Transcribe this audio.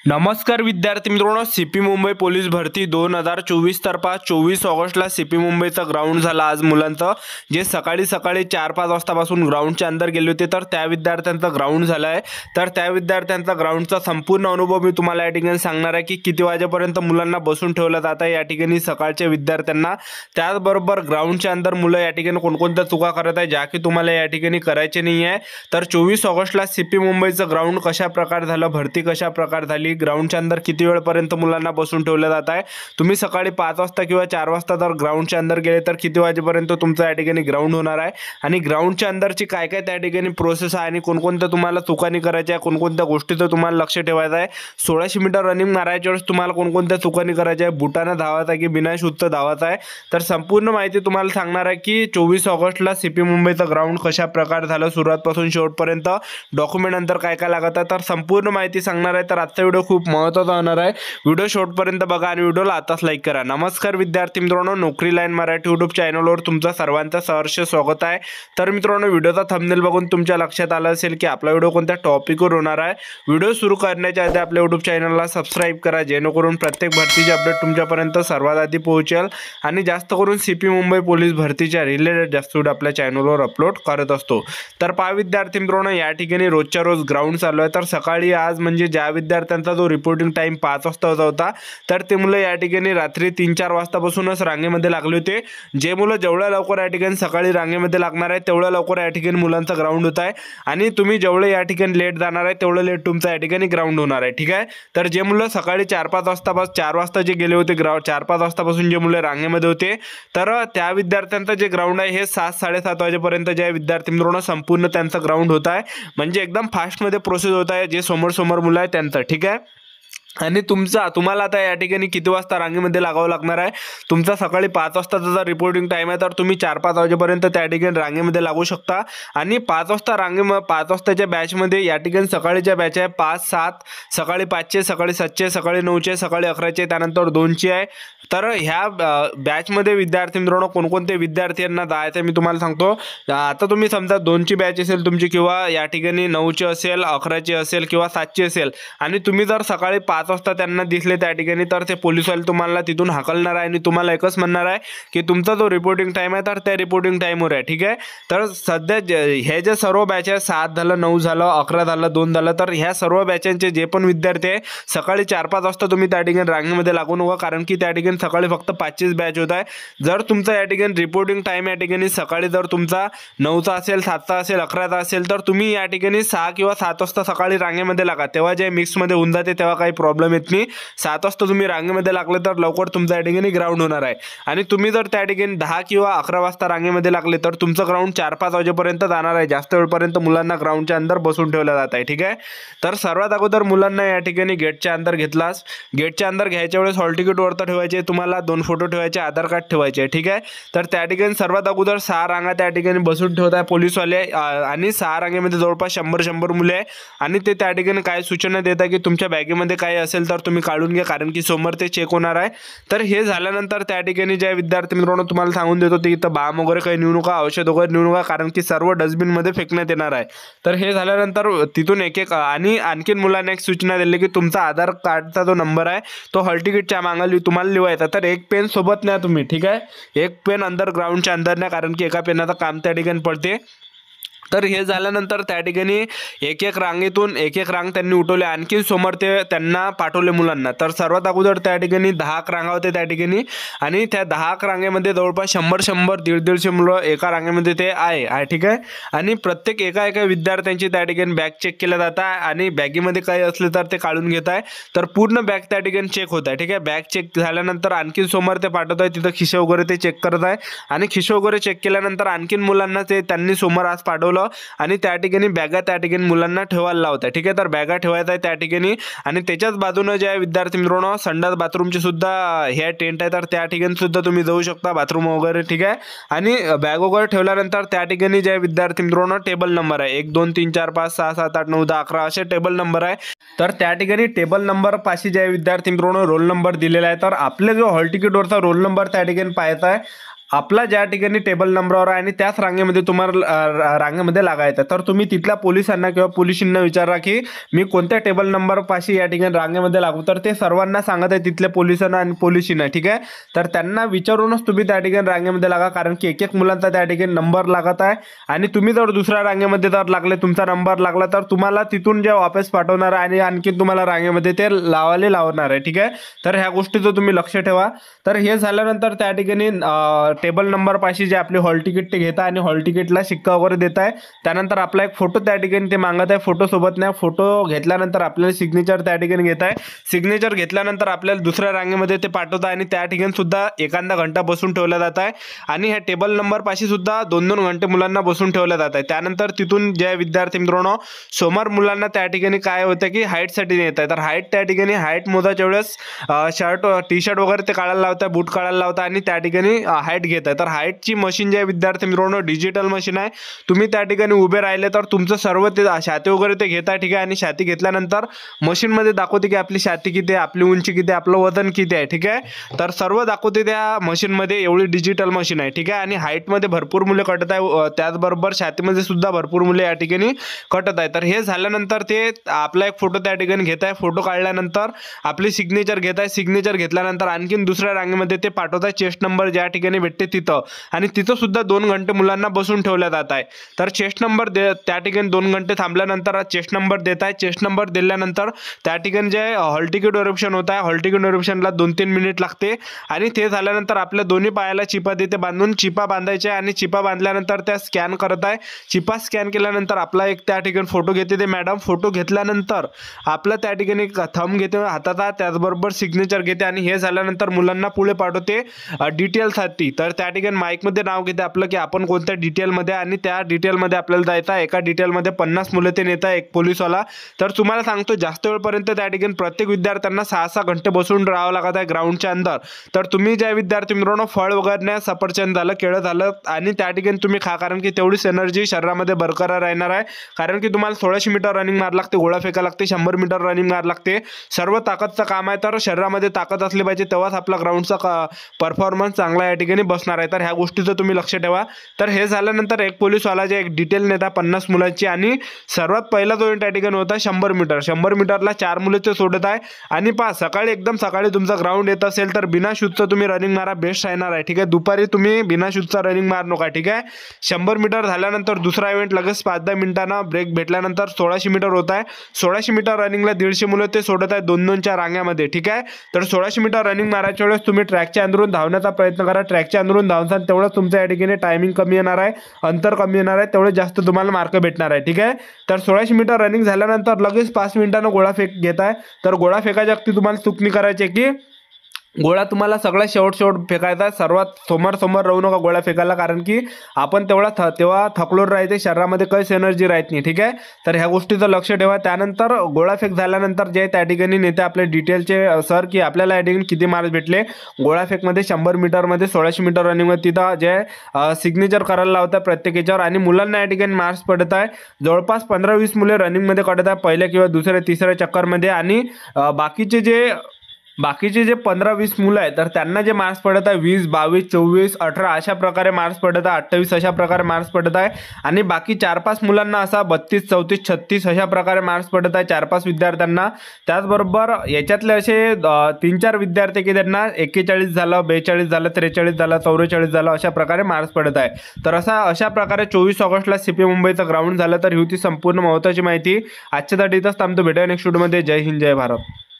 नमस्कार विद्यार्थी मित्रांनो, सीपी मुंबई पोलीस भरती 2024 तर्फा 24 ऑगस्टला सीपी मुंबईचा ग्राउंड झाला आज मुलांचं, जे सकाळी 4-5 वाजतापासून ग्राउंडच्या अंदर गेले होते. तर त्या विद्यार्थ्यांचा ग्राउंड झाला आहे. तर त्या विद्यार्थ्यांचा ग्राउंडचा संपूर्ण अनुभव मी तुम्हाला या ठिकाणी सांगणार आहे की किती वाजेपर्यंत मुलांना बसून ठेवलं जातं या ठिकाणी सकाळच्या विद्यार्थ्यांना. त्याचबरोबर ग्राउंडच्या अंदर मुलं या ठिकाणी कोणकोणत्या चुका करत आहे ज्या की तुम्हाला या ठिकाणी करायचे नाही आहे. तर 24 ऑगस्टला सीपी मुंबईचं ग्राउंड कशा प्रकार झालं, भरती कशा प्रकार झाली, ग्राउंडच्या अंदर किती वेळपर्यंत मुलांना बसून ठेवलं जात आहे. तुम्ही सकाळी 5 वाजता किंवा 4 वाजता जर ग्राउंडच्या अंदर गेले तर किती वाजेपर्यंत तुमचं या ठिकाणी ग्राउंड होणार आहे आणि ग्राउंडच्या अंदरची काय काय त्या ठिकाणी प्रोसेस आहे आणि कोणकोणत्या तुम्हाला चुकानी करायच्या आहे, कोणकोणत्या गोष्टीचं तुम्हाला लक्ष ठेवायचं आहे. 1600 मीटर रनिंग मारायच्या वेळेस तुम्हाला कोणकोणत्या चुकानी करायच्या आहे, बुटानं धावायचं आहे की बिना शूजचं धावायचं आहे. तर संपूर्ण माहिती तुम्हाला सांगणार आहे की 24 ऑगस्टला सीपी मुंबईचं ग्राउंड कशा प्रकार झालं सुरुवातपासून शेवटपर्यंत, डॉक्युमेंट नंतर काय काय लागत आहे, तर संपूर्ण माहिती सांगणार आहे. तर आजचा व्हिडिओ खूप महत्त्वाचा होणार आहे. व्हिडिओ शेवटपर्यंत बघा आणि व्हिडिओला आताच लाईक करा. नमस्कार विद्यार्थी मित्रांनो, नोकरी लाईन मराठी यूट्यूब चॅनलवर तुमचं सर्वांचं सहर्ष स्वागत आहे. तर मित्रांनो, व्हिडिओचा थंबनेल बघून तुमच्या लक्षात आलं असेल की आपला व्हिडिओ कोणत्या टॉपिकवर होणार आहे. व्हिडिओ सुरू करण्याच्या आधी आपल्या यूट्यूब चॅनलला सबस्क्राईब करा, जेणेकरून प्रत्येक भरतीची अपडेट तुमच्यापर्यंत सर्वात आधी पोहोचेल आणि जास्त करून सीपी मुंबई पोलीस भरतीच्या रिलेटेड जास्त व्हिडिओ आपल्या चॅनलवर अपलोड करत असतो. तर पहा विद्यार्थी मित्रांनो, या ठिकाणी रोजच्या रोज ग्राउंड चालू आहे. तर सकाळी आज म्हणजे ज्या विद्यार्थ्यांचा जो रिपोर्टिंग टाइम 5 वाजता होता तर ते मुलं या ठिकाणी रात्री 3-4 वाजतापासूनच रांगेमध्ये लागले होते. जे मुलं जेवढ्या लवकर या ठिकाणी सकाळी रांगेमध्ये लागणार आहे तेवढ्या लवकर या ठिकाणी मुलांचा ग्राउंड होत आहे आणि तुम्ही जेवढं या ठिकाणी लेट जाणार आहे तेवढं लेट तुमचं या ठिकाणी ग्राउंड होणार आहे. ठीक आहे. तर जे मुलं सकाळी 4 वाजता जे गेले होते 4-5 वाजतापासून जे मुलं रांगेमध्ये होते तर त्या विद्यार्थ्यांचं जे ग्राउंड आहे हे 7-7:30 वाजेपर्यंत जे विद्यार्थी मित्रांनो संपूर्ण त्यांचं ग्राउंड होत आहे. म्हणजे एकदम फास्टमध्ये प्रोसेस होत आहे जे समोर मुलं आहे त्यांचं. ठीक आहे. आणि तुम्हाला आता या ठिकाणी किती वाजता रांगेमध्ये लागावं लागणार आहे. तुमचा सकाळी 5 वाजताचा जर रिपोर्टिंग टाइम आहे तर तुम्ही 4-5 वाजेपर्यंत त्या ठिकाणी रांगेमध्ये लागू शकता. आणि 5 वाजताच्या बॅचमध्ये या ठिकाणी सकाळीच्या बॅच आहे 5-7, सकाळी 5चे, सकाळी 7चे, सकाळी 9चे, सकाळी 11चे, त्यानंतर 2ची आहे. तर ह्या बॅचमध्ये विद्यार्थी मित्रांनो कोणकोणते विद्यार्थ्यांना जायचं मी तुम्हाला सांगतो. आता तुम्ही समजा 2ची बॅच असेल तुमची किंवा या ठिकाणी 9ची असेल, 11ची असेल किंवा 7ची असेल आणि तुम्ही जर सकाळी 5 वाजता त्यांना दिसले त्या ठिकाणी तर ते पोलिसवाले तुम्हाला तिथून हाकलणार आहे आणि तुम्हाला एकच म्हणणार आहे की तुमचा जो रिपोर्टिंग टाइम आहे तर त्या रिपोर्टिंग टाइमवर आहे. ठीक आहे. तर सध्या हे जे सर्व बॅच आहे 7 झालं, 9 झालं, 11 झालं, 2 झालं, तर ह्या सर्व बॅचांचे जे पण विद्यार्थी आहे सकाळी 4-5 वाजता तुम्ही त्या ठिकाणी रांगेमध्ये लागू नका, कारण की त्या ठिकाणी सकाळी फक्त 5चीच बॅच होत आहे. जर तुमचा या ठिकाणी रिपोर्टिंग टाइम या ठिकाणी सकाळी जर तुमचा 9चा असेल, 7चा असेल, 11चा असेल तर तुम्ही या ठिकाणी 6 किंवा 7 वाजता सकाळी रांगेमध्ये लागा. तेव्हा जे मिक्समध्ये होऊन जाते तेव्हा काही प्रॉब्लेम येत नाही. 7 वाजता तुम्ही रांगेमध्ये लागले तर लवकर तुमच्या या ठिकाणी ग्राउंड होणार आहे. आणि तुम्ही जर त्या ठिकाणी 10 किंवा 11 वाजता रांगेमध्ये लागले तर तुमचं ग्राउंड 4-5 वाजेपर्यंत जाणार आहे. जास्त वेळपर्यंत मुलांना ग्राउंडच्या अंदर बसून ठेवलं जात आहे. ठीक आहे. तर सर्वात अगोदर मुलांना या ठिकाणी गेटच्या अंदर घेतलास. गेटच्या अंदर घ्यायच्या वेळेस हॉल तिकीट वरती ठेवायचे, तुम्हाला 2 फोटो ठेवायचे, आधार कार्ड ठेवायचे. ठीक आहे. तर त्या ठिकाणी सर्वात अगोदर 6 रांगा त्या ठिकाणी बसून ठेवत आहे पोलीसवाले आणि 6 रांगेमध्ये जवळपास 100 मुले आहे आणि ते त्या ठिकाणी काय सूचना देत आहे की तुमच्या बॅगेमध्ये काही असेल तर तुम्ही काढून घ्या, कारण की समोर ते चेक होणार आहे. तर हे झाल्यानंतर त्या ठिकाणी ज्या विद्यार्थी मित्रांनो तुम्हाला सांगून देतो की इथं बाम वगैरे काही नेऊ नका, औषध वगैरे नेऊ नका, कारण की सर्व डस्टबिनमध्ये फेकण्यात येणार आहे. तर हे झाल्यानंतर तिथून एक आणि आणखीन मुलांना एक सूचना दिली की तुमचा आधार कार्डचा जो नंबर आहे तो हॉल तिकीटच्या मागे तुम्हाला लिहायचा. तर एक पेन सोबत न्या तुम्ही. ठीक आहे. एक पेन अंदर ग्राउंडच्या अंदर न्या, कारण की एका पेनाचं काम त्या ठिकाणी पडते. तर हे झाल्यानंतर त्या ठिकाणी एक रांगेतून एक रांग त्यांनी उठवले, आणखी समोर ते त्यांना पाठवले मुलांना. तर सर्वात अगोदर त्या ठिकाणी 10 रांगा होते त्या ठिकाणी आणि त्या 10 रांगेमध्ये जवळपास 100, 150 मुलं एका रांगेमध्ये ते आहे. ठीक आहे. आणि प्रत्येक एका विद्यार्थ्यांची त्या ठिकाणी बॅग चेक केल्या जात आहे आणि बॅगेमध्ये काही असले तर ते काढून घेत आहे. तर पूर्ण बॅग त्या ठिकाणी चेक होत आहे. ठीक आहे. बॅग चेक झाल्यानंतर आणखी समोर ते पाठवत आहे, तिथं खिशे वगैरे ते चेक करत आहे आणि खिशे वगैरे चेक केल्यानंतर आणखीन मुलांना ते त्यांनी समोर आज पाठवलं आणि त्या ठिकाणी बॅगा त्या ठिकाणी मुलांना ठेवायला लावतात. ठीक आहे. तर बॅगा ठेवायचा आहे त्या ठिकाणी आणि त्याच्याच बाजूने जे विद्यार्थी मित्रांनो संडास बाथरूमची सुद्धा हे टेंट आहे, तर त्या ठिकाणी सुद्धा तुम्ही जाऊ शकता बाथरूम वगैरे. ठीक आहे. आणि बॅग वगैरे ठेवल्यानंतर त्या ठिकाणी जे विद्यार्थी मित्रांनो टेबल नंबर आहे 1 2 3 4 5 6 7 8 9 10 11 असे टेबल नंबर आहे. तर त्या ठिकाणी टेबल नंबर पाशी जे विद्यार्थी मित्रांनो रोल नंबर दिलेला आहे. तर आपले जो हॉल तिकीटवरचा रोल नंबर त्या ठिकाणी पाहायचा आहे आपला ज्या ठिकाणी टेबल नंबरवर आहे आणि त्याच रांगेमध्ये तुम्हाला रांगेमध्ये लागायचं, तर तुम्ही तिथल्या पोलिसांना किंवा पोलिसांना विचारा की मी कोणत्या टेबल नंबर पाशी या ठिकाणी रांगेमध्ये लागू, तर ते सर्वांना सांगत आहे तिथल्या पोलिसांना आणि पोलिसींना, ठीक आहे. तर त्यांना विचारूनच तुम्ही त्या ठिकाणी रांगेमध्ये लागा, कारण की एक एक मुलांचा त्या ठिकाणी नंबर लागत आहे आणि तुम्ही जर दुसऱ्या रांगेमध्ये जर लागले, तुमचा नंबर लागला, तर तुम्हाला तिथून जे वापस पाठवणार आहे आणि आणखी तुम्हाला रांगेमध्ये ते लावणार आहे, ठीक आहे. तर ह्या गोष्टीचं तुम्ही लक्ष ठेवा. तर हे झाल्यानंतर त्या ठिकाणी टेबल नंबर पाशी जे आपले हॉल तिकीट ते घेता आणि हॉल तिकीटला शिक्का वगैरे देत आहे. त्यानंतर आपला एक फोटो त्या ठिकाणी ते मागत आहे, फोटो सोबत नाही. फोटो घेतल्यानंतर आपल्याला सिग्नेचर त्या ठिकाणी घेत आहे. सिग्नेचर घेतल्यानंतर आपल्याला दुसऱ्या रांगेमध्ये ते पाठवत आहे आणि त्या ठिकाणी सुद्धा एखादा घंटा बसून ठेवला जात आहे आणि ह्या टेबल नंबर पाशी सुद्धा 2-2 घंटे मुलांना बसून ठेवलं जात आहे. त्यानंतर तिथून जे विद्यार्थी मित्रांनो समोर मुलांना त्या ठिकाणी काय होतं की हाईटसाठी नेत आहे. तर हाईट त्या ठिकाणी हाईट मोजायच्या वेळेस शर्ट टी शर्ट वगैरे ते काढायला लावतात, बूट काढायला लावतात आणि त्या ठिकाणी हाईट घेत आहे. तर हाईटची मशीन जे आहे विद्यार्थी मित्रांनो डिजिटल मशीन आहे. तुम्ही त्या ठिकाणी उभे राहिले तर तुमचं सर्व ते छाती वगैरे ते घेत आहे, ठीक आहे. आणि छाती घेतल्यानंतर मशीनमध्ये दाखवते की आपली छाती किती आहे, आपली उंची किती आहे, आपलं वजन किती आहे, ठीक आहे. तर सर्व दाखवते त्या मशीनमध्ये, एवढी डिजिटल मशीन आहे, ठीक आहे. आणि हाईटमध्ये भरपूर मुले कटत आहे, त्याचबरोबर छातीमध्ये सुद्धा भरपूर मुले या ठिकाणी कटत आहे. तर हे झाल्यानंतर ते आपला एक फोटो त्या ठिकाणी घेत आहे. फोटो काढल्यानंतर आपली सिग्नेचर घेत आहे. सिग्नेचर घेतल्यानंतर आणखीन दुसऱ्या रांगेमध्ये ते पाठवत आहे चेस्ट नंबर ज्या ठिकाणी भेटते तिथं, आणि तिथं सुद्धा 2 घंटे मुलांना बसून ठेवल्या जात आहे. तर चेस्ट नंबर त्या ठिकाणी 2 घंटे थांबल्यानंतर चेस्ट नंबर देत आहे. चेस्ट नंबर दिल्यानंतर त्या ठिकाणी जे हॉल तिकीट व्हेरिफिकेशन होत आहे, हॉल तिकीट व्हेरिफिकेशनला 2-3 मिनिट लागते आणि ते झाल्यानंतर आपल्या दोन्ही पायाला चिपा देते बांधून, चिपा बांधायचे आणि चिपा बांधल्यानंतर त्या स्कॅन करत आहे. चिपा स्कॅन केल्यानंतर आपला एक त्या ठिकाणी फोटो घेते ते मॅडम. फोटो घेतल्यानंतर आपलं त्या ठिकाणी थंब घेते हाताचा, त्याचबरोबर सिग्नेचर घेते आणि हे झाल्यानंतर मुलांना पुढे पाठवते डिटेलसाठी. तर त्या ठिकाणी माईकमध्ये नाव घेते आपलं की आपण कोणत्या डिटेलमध्ये, आणि त्या डिटेलमध्ये आपल्याला जायचं आहे. एका डिटेलमध्ये 50 मुलं ते नेता एक पोलिसवाला. तर तुम्हाला सांगतो जास्त वेळपर्यंत त्या ठिकाणी प्रत्येक विद्यार्थ्यांना 6-6 घंटे बसून राहावं लागत आहे ग्राउंडच्या अंदर. तर तुम्ही ज्या विद्यार्थी मित्रांनो फळ वगैरे नाही, सफरचंद झालं, केळं झालं आणि त्या ठिकाणी तुम्ही खा, कारण की तेवढीच एनर्जी शरीरामध्ये बरकरार राहणार आहे. कारण की तुम्हाला 1600 मीटर रनिंग मार लागते, गोळा फेका लागते, 100 मीटर रनिंग मार लागते. सर्व ताकदचं काम आहे. तर शरीरामध्ये ताकद असली पाहिजे, तेव्हाच आपला ग्राउंडचा परफॉर्मन्स चांगला या ठिकाणी बसणार आहे. तर ह्या गोष्टीचं तुम्ही लक्ष ठेवा. तर हे झाल्यानंतर एक पोलीसवाला जे एक डिटेल नेता 50 मुलांची, आणि सर्वात पहिला जो त्या ठिकाणी होता 100 मीटर. 100 मीटरला 4 मुलं ते सोडत आहे. आणि सकाळी एकदम सकाळी तुमचा ग्राउंड येत असेल तर बिना शूजचं तुम्ही रनिंग मारा, बेस्ट राहणार आहे, ठीक आहे. दुपारी तुम्ही बिना शूजचा रनिंग मार नका, ठीक आहे. 100 मीटर झाल्यानंतर दुसरा इव्हेंट लगेच 5-10 मिनिटांना ब्रेक भेटल्यानंतर 1600 मीटर होत आहे. 1600 मीटर रनिंगला 150 मुलं ते सोडत आहे 2-2च्या रांग्यामध्ये, ठीक आहे. तर 1600 मीटर रनिंग मारायच्या वेळेस तुम्ही ट्रॅकच्या अंदरून धावण्याचा प्रयत्न करा. ट्रॅकच्या अंदरून धावसान तेवढंच तुमच्या या ठिकाणी टायमिंग कमी येणार आहे, अंतर कमी येणार आहे, तेवढे जास्त तुम्हाला मार्क भेटणार आहे, ठीक आहे. तर 1600 मीटर रनिंग झाल्यानंतर लगेच 5 मिनिटांना गोळा फेक घेत आहे. तर गोळा फेकाच्या अगदी तुम्हाला चूक नाही करायची की गोळा तुम्हाला सगळ्यात शेवट फेकायचा. सर्वात समोर राहू नका गोळा फेकायला, कारण की आपण तेव्हा थकलोर राहते, शरीरामध्ये काहीच एनर्जी राहत नाही, ठीक आहे. तर ह्या गोष्टीचं लक्ष ठेवा. त्यानंतर गोळा फेक झाल्यानंतर जे त्या ठिकाणी नेते आपले डिटेलचे सर की आपल्याला या ठिकाणी किती मार्क्स भेटले गोळा फेकमध्ये, 100 मीटरमध्ये, 1600 मीटर रनिंगमध्ये, तिथं जे सिग्नेचर करायला लावतात प्रत्येक याच्यावर. आणि मुलांना या ठिकाणी मार्क्स पडत आहे. जवळपास 15-20 मुले रनिंगमध्ये काढत आहे पहिल्या किंवा दुसऱ्या तिसऱ्या चक्करमध्ये. आणि बाकीचे जे 15-20 मुलं आहेत तर त्यांना जे मार्क्स पडत आहे 20, 22, 24, 18 अशा प्रकारे मार्क्स पडत आहे, 28 अशा प्रकारे मार्क्स पडत आहे. आणि बाकी 4-5 मुलांना असा 32, 34, 36 अशा प्रकारे मार्क्स पडत आहे 4-5 विद्यार्थ्यांना. त्याचबरोबर याच्यातले असे 3-4 विद्यार्थी की त्यांना 41 झालं, 42 झालं, 43 झालं, 44 झालं अशा प्रकारे मार्क्स पडत आहे. तर अशा प्रकारे 24 ऑगस्टला सीपी मुंबईचं ग्राउंड झालं. तर ही होती संपूर्ण महत्त्वाची माहिती. आजच्यासाठी इथंच थांबतो. भेटूया नेक्स्ट व्हिडिओमध्ये. जय हिंद, जय भारत.